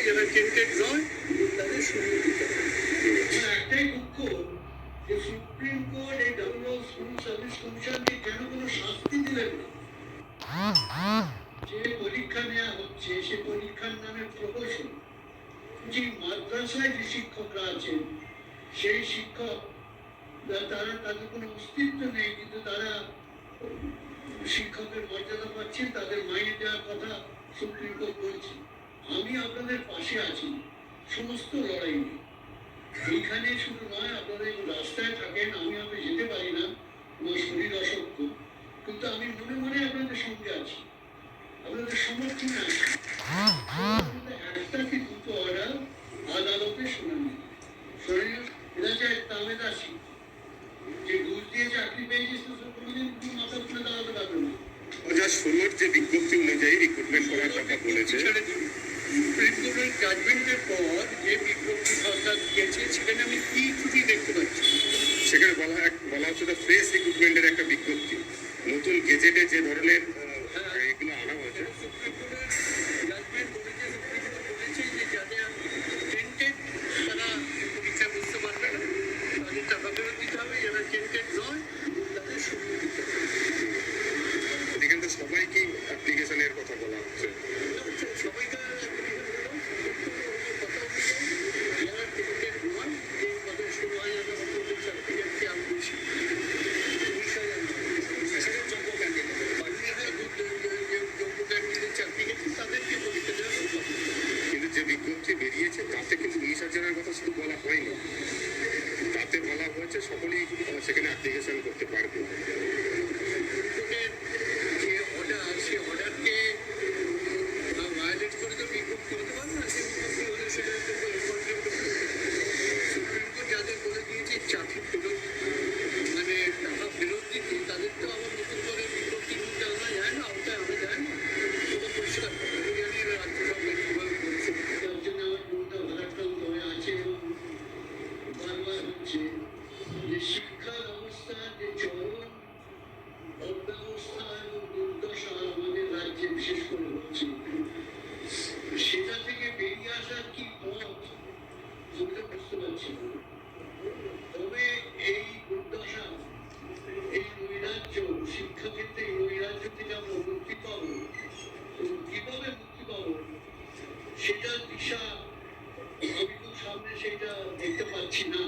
যারা টেন্টেড নয় তাদের সরিয়ে দিতে হবে। একটাই দুঃখ যে সুপ্রিম কোর্ট এই ডাবল স্কুল সার্ভিস কমিশনকে কেন কোনো শাস্তি দিলেন না। যে পরীক্ষা নেওয়া হচ্ছে সে পরীক্ষার নামে প্রহসন। যে মাদ্রাসায় যে শিক্ষকরা আছেন সেই শিক্ষক তারা তাদের কোনো অস্তিত্ব নেই, কিন্তু তারা শিক্ষকের মর্যাদা পাচ্ছেন, তাদের মাইনে দেওয়ার কথা সুপ্রিম কোর্ট বলছে। আমি আপনাদের পাশে আছি সমস্ত লড়াই নিয়ে। এইখানে শুধু নয়, আপনারা রাস্তায় থাকেন, আমি হয়তো যেতে পারি না, আমার শরীর অসুস্থ, কিন্তু আমি মনে মনে আপনাদের সঙ্গে আছি, আপনাদের সমর্থনে আছি। একটা কি দুটো অর্ডার আদালতে শুনানি এরা যায় তামেদ আসি যে ঘুষ দিয়ে চাকরি পেয়েছিস তো কোনোদিন মাথা তুলে দাঁড়াতে পারবে না। 2016 যে বিজ্ঞপ্তি অনুযায়ী রিক্রুটমেন্ট করার কথা বলেছে, সুপ্রিম কোর্টের জাজমেন্টের পর যে বিজ্ঞপ্তি সরকার দিয়েছে সেখানে আমি কি ত্রুটি দেখতে পাচ্ছি। সেখানে বলা হচ্ছে ফ্রেশ রিক্রুটমেন্টের একটা বিজ্ঞপ্তি, নতুন গেজেটে যে ধরনের এগুলো আনা হয়েছে। সুপ্রিম কোর্টের জাজমেন্ট বলেছে, সুপ্রিম কোর্ট বলেছে যে যাদের টেন্টেড তারা পরীক্ষায় বুঝতে পারবে না, তাদের টাকা ফেরত দিতে হবে, যারা টেন্টেড নয় তাদের সরিয়ে দিতে হবে। এখানে তো সবাইকেই অ্যাপ্লিকেশনের কথা বলা হচ্ছে। সবাইকে যারা টেন্টেড নয় যে কত 16,000 সার্টিফিকেটকে আমি বেশি 20,000 যোগ্য ক্যান্ডিডেট চাকরি গেছে তাদেরকে পরীক্ষা দেওয়া হবে। কিন্তু যে বিজ্ঞপ্তি বেরিয়েছে তাতে কিন্তু 19,000-এর কথা শুধু বলা হয়নি, তাতে বলা হয়েছে সকলেই সেখানে অ্যাপ্লিকেশন করতে পারবে। যে অর্ডার সে অর্ডারকে ভায়োলেট করে তো বিজ্ঞপ্তি হতে পারে না। সে বিজ্ঞপ্তি হলে সেটা সুপ্রিম কোর্ট যাদের বলে দিয়েছে চাকরি ফেরত মানে টাকা ফেরত দিতে, তাদের তো আবার নতুন করে বিজ্ঞপ্তি দিতে আনা যায় না, ওটা আনা যায় না। ওটা পরিষ্কার আমি জানি রাজ্য সরকার কীভাবে করেছে। তার জন্য আমার মনটা ভারাক্রান্ত হয়ে আছে এবং বারবার হচ্ছে যে শিক্ষা ব্যবস্থার যে চরম অব্যবস্থা এবং দুর্দশা আমাদের রাজ্যে বিশেষ করে হচ্ছে, সেটা থেকে বেরিয়ে আসার কি পথ সেটা বুঝতে পারছি না। তবে এই দুর্দশা, এই নৈরাজ্য, শিক্ষাক্ষেত্রে এই নৈরাজ্য থেকে আমরা মুক্তি পাবো এবং কিভাবে মুক্তি পাবো সেটার দিশা আমি তো সামনে সেটা দেখতে পাচ্ছি না।